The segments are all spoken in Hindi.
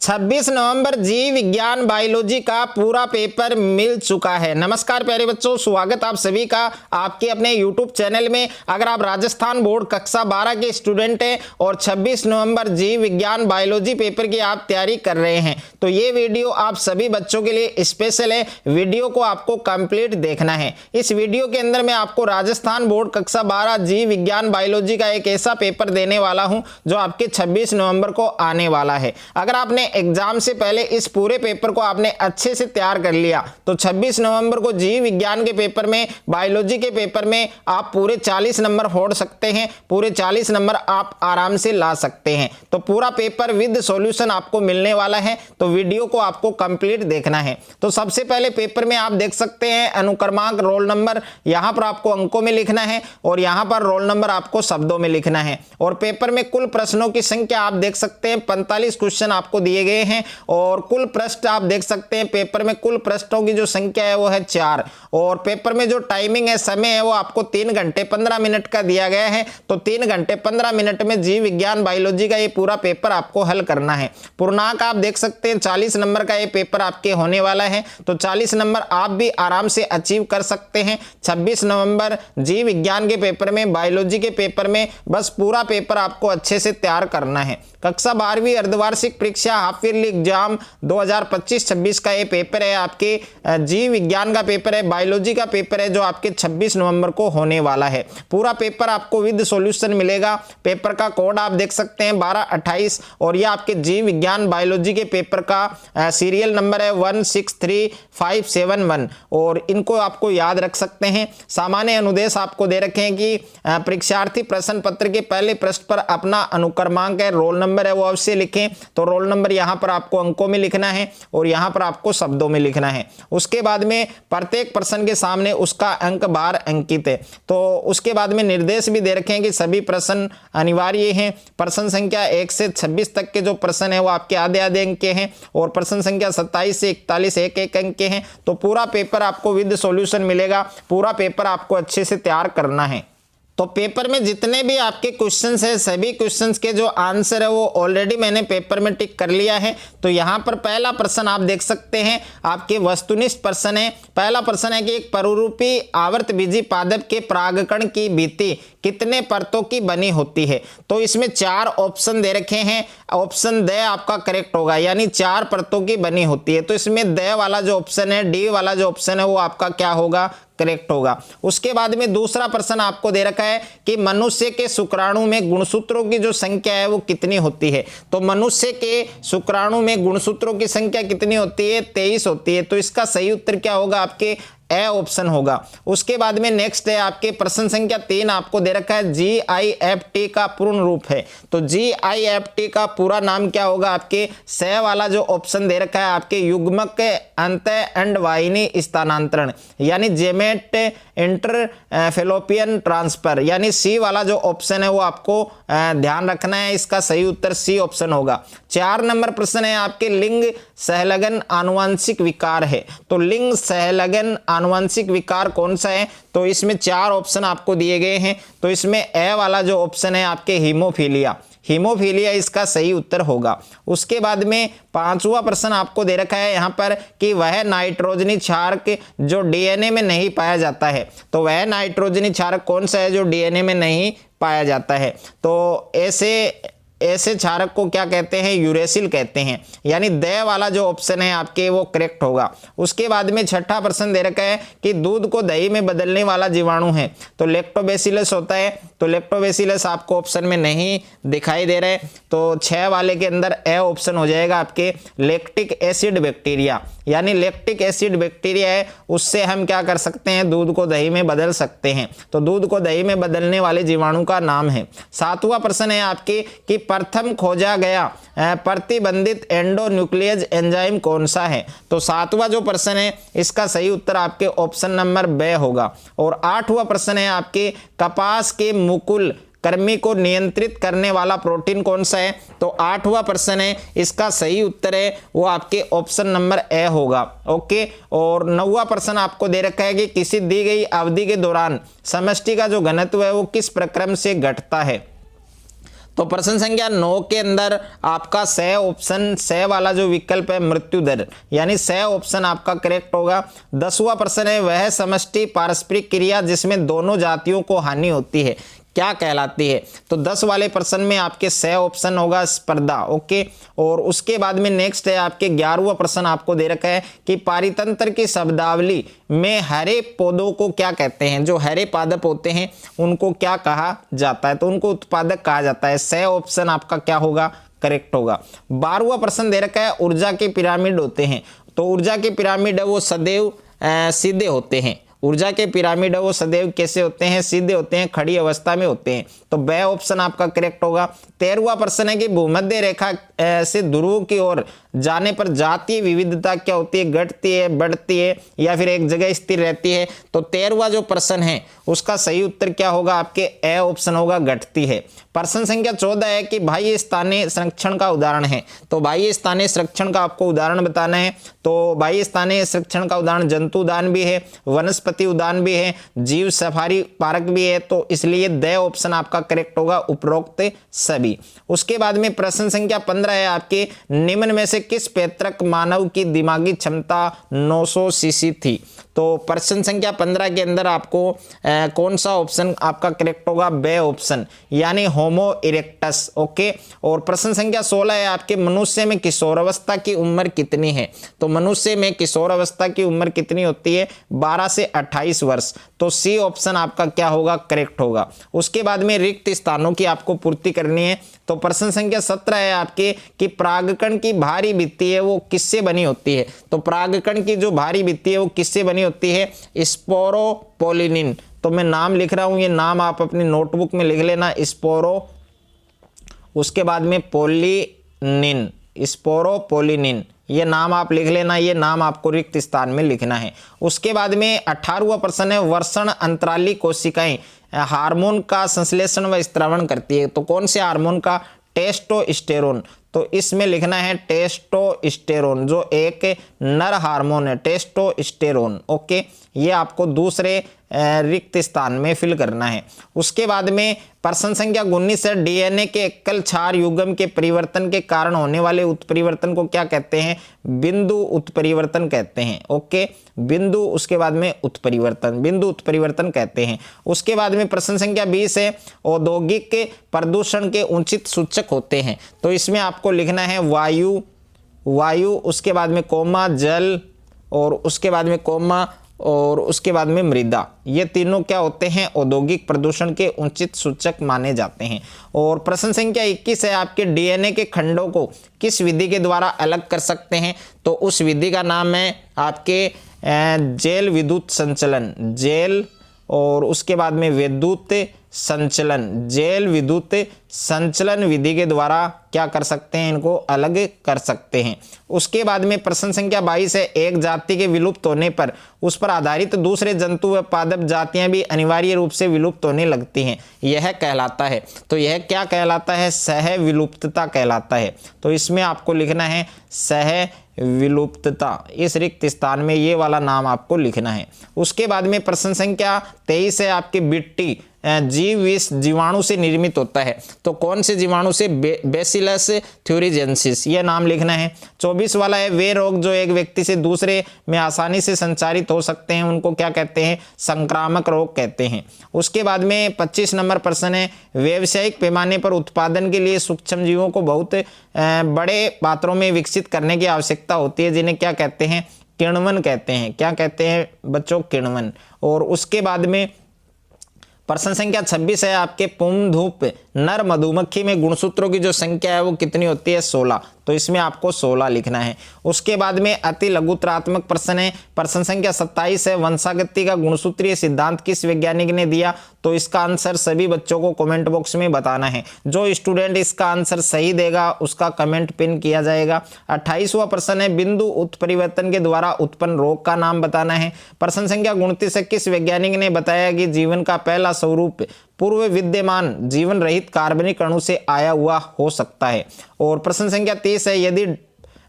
26 नवंबर जीव विज्ञान बायोलॉजी का पूरा पेपर मिल चुका है। नमस्कार प्यारे बच्चों, स्वागत आप सभी का आपके अपने YouTube चैनल में। अगर आप राजस्थान बोर्ड कक्षा 12 के स्टूडेंट हैं और 26 नवंबर जीव विज्ञान बायोलॉजी पेपर की आप तैयारी कर रहे हैं तो ये वीडियो आप सभी बच्चों के लिए स्पेशल है। वीडियो को आपको कंप्लीट देखना है। इस वीडियो के अंदर मैं आपको राजस्थान बोर्ड कक्षा 12 जीव विज्ञान बायोलॉजी का एक ऐसा पेपर देने वाला हूं जो आपके 26 नवंबर को आने वाला है। अगर आपने एग्जाम से पहले इस पूरे पेपर को आपने अच्छे से तैयार कर लिया तो 26 नवंबर को जीव विज्ञान के पेपर में, बायोलॉजी के पेपर में आप पूरे 40 नंबर फोड़ सकते हैं। पूरे 40 नंबर आप आराम से ला सकते हैं। तो पूरा पेपर विद सॉल्यूशन आपको मिलने वाला है, तो वीडियो को आपको कंप्लीट देखना है। तो सबसे पहले पेपर में आप देख सकते हैं अनुक्रमांक, रोल नंबर यहां पर आपको अंकों में लिखना है और यहां पर रोल नंबर आपको शब्दों में लिखना है। और पेपर में कुल प्रश्नों की संख्या आप देख सकते हैं 45 क्वेश्चन आपको दिए गए हैं और कुल पृष्ठ आप देख सकते हैं पेपर में कुल पृष्ठों की जो संख्या है वो है 4 और पेपर में जो टाइमिंग है, समय है, वो आपको 3 घंटे 15 मिनट का दिया गया है। तो 3 घंटे 15 मिनट में जीव विज्ञान बायोलॉजी का ये पूरा पेपर आपको हल करना है। पूर्णांक आप देख सकते हैं 40 नंबर का ये पेपर आपके होने वाला है। तो 40 नंबर आप भी आराम से अचीव कर सकते हैं। 26 नवंबर जीव विज्ञान के पेपर में, बायोलॉजी के पेपर में बस पूरा पेपर आपको अच्छे से तैयार करना है। कक्षा 12वीं अर्धवार्षिक परीक्षा हाफ ईयरली एग्जाम 2025-26 का ये पेपर है। आपके जीव विज्ञान का पेपर है, बायोलॉजी का पेपर है जो आपके 26 नवंबर को होने वाला है। पूरा पेपर आपको विद सॉल्यूशन मिलेगा। पेपर का कोड आप देख सकते हैं 1228 और ये आपके जीव विज्ञान बायोलॉजी के पेपर का सीरियल नंबर है 163571 और इनको आपको याद रख सकते हैं। सामान्य अनुदेश आपको दे रखे हैं कि परीक्षार्थी प्रश्न पत्र के पहले पृष्ठ पर अपना अनुक्रमांक है, रोल नंबर है, वो अवश्य लिखें। तो रोल नंबर यहां पर आपको अंकों में लिखना है और यहां पर आपको शब्दों में लिखना है। उसके बाद में प्रत्येक प्रश्न के सामने उसका अंक बार अंकित है। तो उसके बाद में निर्देश भी दे रखे हैं कि सभी प्रश्न अनिवार्य हैं। प्रश्न संख्या 1 से 26 तक के जो प्रश्न है वो आपके आधे आधे अंक के हैं और प्रश्न संख्या 27 से 41 एक अंक के हैं। तो पूरा पेपर आपको विद सॉल्यूशन मिलेगा। पूरा पेपर आपको अच्छे से तैयार करना है। तो पेपर में जितने भी आपके क्वेश्चंस हैं, सभी क्वेश्चंस के जो आंसर है वो ऑलरेडी मैंने पेपर में टिक कर लिया है। तो यहाँ पर पहला प्रश्न आप देख सकते हैं, आपके वस्तुनिष्ठ प्रश्न है। पहला प्रश्न है कि एक बहुरूपी आवर्तबीजी पादप के परागकण की भित्ति कितने परतों की बनी होती है। तो इसमें 4 ऑप्शन दे रखे हैं। ऑप्शन द आपका करेक्ट होगा, यानी 4 परतों की बनी होती है। तो इसमें द वाला जो ऑप्शन है, डी वाला जो ऑप्शन है वो आपका क्या होगा, करेक्ट होगा। उसके बाद में दूसरा प्रश्न आपको दे रखा है कि मनुष्य के शुक्राणु में गुणसूत्रों की जो संख्या है वो कितनी होती है। तो मनुष्य के शुक्राणु में गुणसूत्रों की संख्या कितनी होती है, 23 होती है। तो इसका सही उत्तर क्या होगा, आपके ए ऑप्शन होगा। उसके बाद में नेक्स्ट है आपके प्रश्न संख्या 3 आपको दे रखा है GIFT का पूर्ण रूप है। तो GIFT का पूरा नाम क्या होगा, आपके स वाला जो ऑप्शन दे रखा है आपके युग्मक अंत अंडवाहिनी स्थानांतरण, यानी जेमेट इंटर फेलोपियन ट्रांसफर, यानी सी वाला जो ऑप्शन है वो आपको ध्यान रखना है। इसका सही उत्तर सी ऑप्शन होगा। 4 नंबर प्रश्न है आपके लिंग सहलगन आनुवंशिक विकार है। तो लिंग सहलगन आनुवंशिक विकार कौन सा है। तो इसमें 4 ऑप्शन आपको दिए गए हैं। तो इसमें ए वाला जो ऑप्शन है आपके हीमोफीलिया, हीमोफीलिया इसका सही उत्तर होगा। उसके बाद में 5वां प्रश्न आपको दे रखा है यहाँ पर कि वह नाइट्रोजनी क्षारक जो डीएनए में नहीं पाया जाता है। तो वह नाइट्रोजनी क्षारक कौन सा है जो डीएनए में नहीं पाया जाता है। तो ऐसे क्षारक को क्या कहते हैं, यूरेसिल कहते हैं, यानी द वाला जो ऑप्शन है आपके वो करेक्ट होगा। उसके बाद में 6ठा प्रश्न दे रखा है कि दूध को दही में बदलने वाला जीवाणु है। तो लैक्टोबैसिलस होता है। तो लैक्टोबैसिलस आपको ऑप्शन में नहीं दिखाई दे रहे। तो 6 वाले के अंदर ए ऑप्शन हो जाएगा आपके लैक्टिक एसिड बैक्टीरिया, यानी लैक्टिक एसिड बैक्टीरिया है, उससे हम क्या कर सकते हैं, दूध को दही में बदल सकते हैं। तो दूध को दही में बदलने वाले जीवाणु का नाम है। 7वां प्रश्न है आपके कि प्रथम खोजा गया प्रतिबंधित एंडोन्यूक्लियज एंजाइम कौन सा है। तो 7वां जो प्रश्न है इसका सही उत्तर आपके ऑप्शन नंबर बे होगा। और 8वां प्रश्न है आपके कपास के मुकुल कर्मी को नियंत्रित करने वाला प्रोटीन कौन सा है। तो 8वां प्रश्न है, इसका सही उत्तर है वो आपके ऑप्शन नंबर ए होगा। ओके। और 9वां प्रश्न आपको दे रखा है कि किसी दी गई अवधि के दौरान समष्टि का जो घनत्व है वो किस प्रक्रम से घटता है। तो प्रश्न संख्या 9 के अंदर आपका स ऑप्शन, स वाला जो विकल्प है मृत्यु दर, यानी स ऑप्शन आपका करेक्ट होगा। 10वां प्रश्न है वह समष्टि पारस्परिक क्रिया जिसमें दोनों जातियों को हानि होती है क्या कहलाती है। तो 10 वाले प्रश्न में आपके स ऑप्शन होगा स्पर्धा। ओके, और उसके बाद में नेक्स्ट है आपके 11वां प्रश्न आपको दे रखा है कि पारितंत्र की शब्दावली में हरे पौधों को क्या कहते हैं। जो हरे पादप होते हैं उनको क्या कहा जाता है, तो उनको उत्पादक कहा जाता है। स ऑप्शन आपका क्या होगा, करेक्ट होगा। 12वां प्रश्न दे रखा है ऊर्जा के पिरामिड होते हैं, तो ऊर्जा के पिरामिड है वो सदैव सीधे होते हैं। ऊर्जा के पिरामिड है वो सदैव कैसे होते हैं, सीधे होते हैं, खड़ी अवस्था में होते हैं। तो ब ऑप्शन आपका करेक्ट होगा। 13वां प्रश्न है कि भूमध्य रेखा से ध्रुव की ओर जाने पर जातीय विविधता क्या होती है, घटती है, बढ़ती है या फिर एक जगह स्थिर रहती है। तो 13वां जो प्रश्न है उसका सही उत्तर क्या होगा, आपके ए ऑप्शन होगा, घटती है। प्रश्न संख्या 14 है कि बाह्य स्थानीय संरक्षण का उदाहरण है, तो बाह्य स्थानीय संरक्षण का आपको उदाहरण बताना है। तो बाह्य स्थानीय संरक्षण का उदाहरण जंतु उद्यान भी है, वनस्पति उद्यान भी है, जीव सफारी पार्क भी है, तो इसलिए द ऑप्शन आपका करेक्ट होगा, उपरोक्त सभी। उसके बाद में प्रश्न संख्या 15 है आपके निम्न में से किस पैतृक मानव की दिमागी क्षमता 900 सीसी थी। तो प्रश्न संख्या 15 के अंदर आपको कौन सा ऑप्शन आपका करेक्ट होगा, बे ऑप्शन, यानी होमो इरेक्टस। ओके, और प्रश्न संख्या 16 है आपके मनुष्य में किशोरावस्था की उम्र कितनी है। तो मनुष्य में किशोरावस्था की उम्र कितनी होती है, 12 से 28 वर्ष। तो सी ऑप्शन आपका क्या होगा, करेक्ट होगा। उसके बाद में रिक्त स्थानों की आपको पूर्ति करनी है। तो प्रश्न संख्या 17 है आपके कि परागकण की भारी भित्ति है वो किससे बनी होती है। तो परागकण की जो भारी भित्ति है वो किससे बनी होती है, स्पोरोपोलिनिन। तो मैं नाम लिख रहा हूं, ये नाम आप अपनी नोटबुक में लिख लेना, स्पोरो, उसके बाद में पोलिनिन, स्पोरोपोलिनिन, ये नाम आप लिख लेना, ये नाम आपको रिक्त स्थान में लिखना है। उसके बाद में 18वां प्रश्न है वर्षण अंतराली कोशिकाएं हार्मोन का संश्लेषण व स्त्रावण करती है। तो कौन से हार्मोन का, टेस्टोस्टेरोन। तो इसमें लिखना है टेस्टोस्टेरोन, जो एक नर हार्मोन है, टेस्टोस्टेरोन। ओके, ये आपको दूसरे रिक्त स्थान में फिल करना है। उसके बाद में प्रश्न संख्या 19 है डीएनए के एकल क्षार युग्म के परिवर्तन के कारण होने वाले उत्परिवर्तन को क्या कहते हैं, बिंदु उत्परिवर्तन कहते हैं। ओके, बिंदु, उसके बाद में उत्परिवर्तन, बिंदु उत्परिवर्तन कहते हैं। उसके बाद में प्रश्न संख्या 20 है औद्योगिक प्रदूषण के उचित सूचक होते हैं। तो इसमें आपको लिखना है वायु, उसके बाद में कोमा जल, और उसके बाद में कोमा, और उसके बाद में मृदा। ये तीनों क्या होते हैं, औद्योगिक प्रदूषण के उचित सूचक माने जाते हैं। और प्रश्न संख्या 21 है आपके डीएनए के खंडों को किस विधि के द्वारा अलग कर सकते हैं। तो उस विधि का नाम है आपके जैल विद्युत संचलन, जैल, और उसके बाद में विद्युत संचलन, जैल विद्युत संचलन विधि के द्वारा क्या कर सकते हैं, इनको अलग कर सकते हैं। उसके बाद में प्रश्न संख्या 22 है एक जाति के विलुप्त होने पर उस पर आधारित दूसरे जंतु व पादप जातियां भी अनिवार्य रूप से विलुप्त होने लगती हैं, यह कहलाता है। तो यह क्या कहलाता है, सह विलुप्तता कहलाता है। तो इसमें आपको लिखना है सह विलुप्तता, इस रिक्त स्थान में ये वाला नाम आपको लिखना है। उसके बाद में प्रश्न संख्या 23 है आपकी बिट्टी जीव विष जीवाणु से निर्मित होता है। तो कौन से जीवाणु से, बेसिलस थ्यूरिजेंसिस, ये नाम लिखना है। 24 वाला है वे रोग जो एक व्यक्ति से दूसरे में आसानी से संचारित हो सकते हैं उनको क्या कहते हैं, संक्रामक रोग कहते हैं। उसके बाद में 25 नंबर प्रश्न है व्यावसायिक पैमाने पर उत्पादन के लिए सूक्ष्म जीवों को बहुत बड़े पात्रों में विकसित करने की आवश्यकता होती है, जिन्हें क्या कहते हैं, किण्वन कहते हैं। क्या कहते हैं बच्चों, किण्वन। और उसके बाद में प्रश्न संख्या 26 है आपके पुंधूप नर मधुमक्खी में गुणसूत्रों की जो संख्या है वो कितनी होती है, 16। तो इसमें आपको 16 लिखना है। उसके बाद में अति लघुत्रात्मक प्रश्न है प्रश्न संख्या 27 है वंशागति का गुणसूत्रीय सिद्धांत किस वैज्ञानिक ने दिया। तो इसका आंसर सभी बच्चों को कमेंट बॉक्स में बताना है। जो स्टूडेंट इसका आंसर सही देगा उसका कमेंट पिन किया जाएगा। 28वां प्रश्न है बिंदु उत्परिवर्तन के द्वारा उत्पन्न रोग का नाम बताना है। प्रश्न संख्या 29 है किस वैज्ञानिक ने बताया कि जीवन का पहला स्वरूप पूर्व विद्यमान जीवन रहित कार्बनिक अणु से आया हुआ हो सकता है। और प्रश्न संख्या 30 है यदि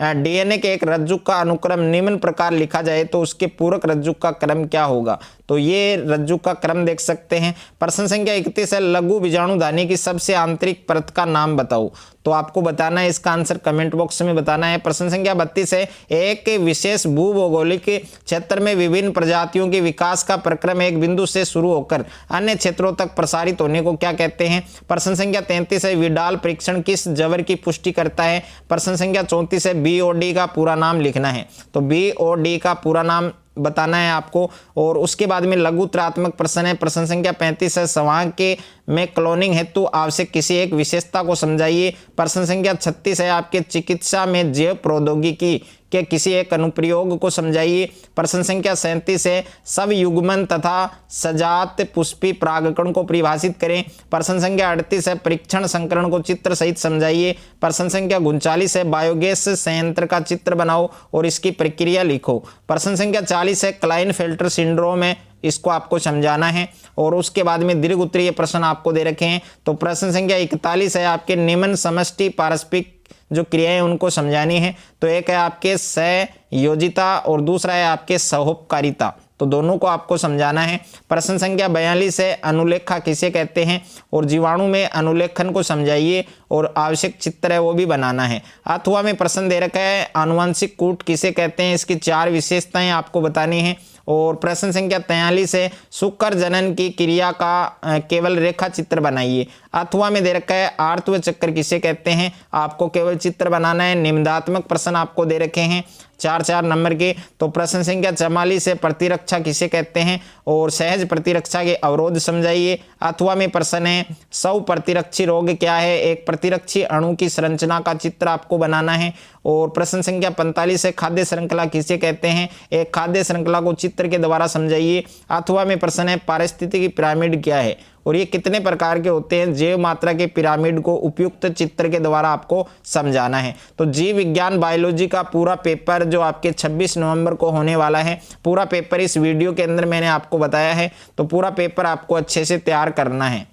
डीएनए के एक रज्जु का अनुक्रम निम्न प्रकार लिखा जाए तो उसके पूरक रज्जु का क्रम क्या होगा। तो ये रज्जु का क्रम देख सकते हैं। प्रश्न संख्या 31 है, लघु बीजाणुधानी की सबसे आंतरिक परत का नाम बताओ। तो आपको बताना है, इसका आंसर कमेंट बॉक्स में बताना है। प्रश्न संख्या 32 है, एक विशेष भूभौगोलिक क्षेत्र में विभिन्न प्रजातियों के विकास का प्रक्रम एक बिंदु से शुरू होकर अन्य क्षेत्रों तक प्रसारित होने को क्या कहते हैं। प्रश्न संख्या 33 है, विडाल परीक्षण किस जबर की पुष्टि करता है। प्रश्न संख्या 34 है, बीओडी का पूरा नाम लिखना है। तो बीओडी का पूरा नाम बताना है आपको। और उसके बाद में लघुत्रात्मक प्रश्न है। प्रश्न संख्या 35 है, संवाहक के में क्लोनिंग हेतु आवश्यक किसी एक विशेषता को समझाइए। प्रश्न संख्या 36 है, आपके चिकित्सा में जैव प्रौद्योगिकी के किसी एक अनुप्रयोग को समझाइए। प्रश्न संख्या 37 है, सब युग्मन तथा सजात पुष्पी परागकण को परिभाषित करें। प्रश्न संख्या 38 है, परीक्षण संकरण को चित्र सहित समझाइए। प्रश्न संख्या 39 है, बायोगैस संयंत्र का चित्र बनाओ और इसकी प्रक्रिया लिखो। प्रश्न संख्या 40 है, क्लाइनफेल्टर सिंड्रोम है, इसको आपको समझाना है। और उसके बाद में दीर्घ उत्तरीय प्रश्न आपको दे रखे हैं। तो प्रश्न संख्या 41 है, आपके निम्न समष्टि पारस्परिक जो क्रियाएं उनको समझानी है। तो एक है आपके सहयोजिता और दूसरा है आपके सहोपकारिता, तो दोनों को आपको समझाना है। प्रश्न संख्या 42 है, अनुलेखा किसे कहते हैं और जीवाणु में अनुलेखन को समझाइए और आवश्यक चित्र है वो भी बनाना है। अथवा में प्रश्न दे रखा है, आनुवंशिक कूट किसे कहते हैं, इसकी 4 विशेषताएं आपको बतानी है। और प्रश्न संख्या 43 है, शुक्र जनन की क्रिया का केवल रेखा चित्र बनाइए। अथवा में दे रखा है, आर्तव चक्र किसे कहते हैं, आपको केवल चित्र बनाना है। निम्नात्मक प्रश्न आपको दे रखे हैं 4-4 नंबर के। तो प्रश्न संख्या 44 है, प्रतिरक्षा किसे कहते हैं और सहज प्रतिरक्षा के अवरोध समझाइए। अथवा में प्रश्न है, स्व प्रतिरक्षी रोग क्या है, एक प्रतिरक्षी अणु की संरचना का चित्र आपको बनाना है। और प्रश्न संख्या 45 है, खाद्य श्रृंखला किसे कहते हैं, एक खाद्य श्रृंखला को चित्र के द्वारा समझाइए। अथवा में प्रश्न है, पारिस्थितिकी पिरामिड क्या है और ये कितने प्रकार के होते हैं, जैव मात्रा के पिरामिड को उपयुक्त चित्र के द्वारा आपको समझाना है। तो जीव विज्ञान बायोलॉजी का पूरा पेपर जो आपके 26 नवंबर को होने वाला है, पूरा पेपर इस वीडियो के अंदर मैंने आपको बताया है। तो पूरा पेपर आपको अच्छे से तैयार करना है।